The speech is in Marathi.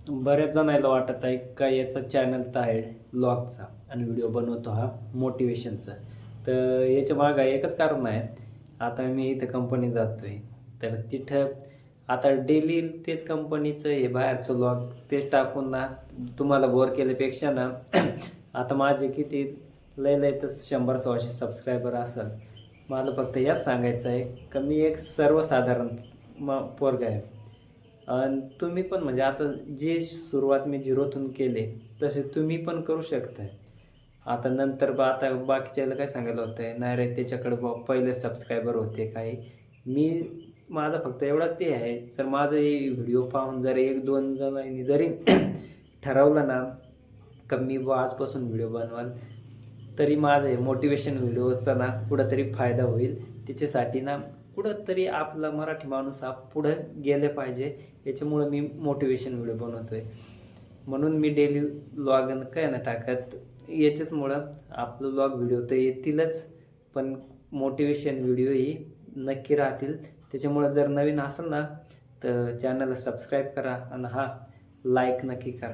बऱ्याच जणांना वाटत आहे का याचा चॅनल तर आहे ब्लॉगचा आणि व्हिडिओ बनवतो हा मोटिवेशनचा. तर याच्या मागं एकच कारण आहे. आता मी इथं कंपनी जातोय, तर तिथं आता डेली तेच कंपनीचं हे बाहेरचं व्लॉग तेच टाकून ना तुम्हाला बोर केल्यापेक्षा ना आता माझे किती लय लय तर 100-100 सबस्क्रायबर असेल. मला फक्त याच सांगायचं आहे का मी एक सर्वसाधारण पोरगा आहे. आणि तुम्ही पण म्हणजे आता जी सुरुवात मी झिरोतून केली तसे तुम्ही पण करू शकताय. आता नंतर आता बाकीच्याला काय सांगायला होतंय, नाही रे त्याच्याकडे पहिले सबस्क्रायबर होते काही. मी माझा फक्त एवढाच ते आहे, जर माझं हे व्हिडिओ पाहून जर 1-2 जणांनी जरी ठरवलं ना, का मी आजपासून व्हिडिओ बनवाल, तरी माझं हे मोटिवेशन व्हिडिओचा ना कुठेतरी फायदा होईल. त्याच्यासाठी ना कुठंतरी आपला मराठी माणूस हा पुढं गेले पाहिजे, याच्यामुळं मी मोटिवेशन व्हिडिओ बनवतोय. म्हणून मी डेली व्लॉग काय ना टाकत याच्याचमुळं आपलं व्लॉग व्हिडिओ तर येतीलच, पण मोटिवेशन व्हिडिओही नक्की राहतील. त्याच्यामुळं जर नवीन असेल ना तर चॅनलला सबस्क्राईब करा आणि लाईक नक्की करा.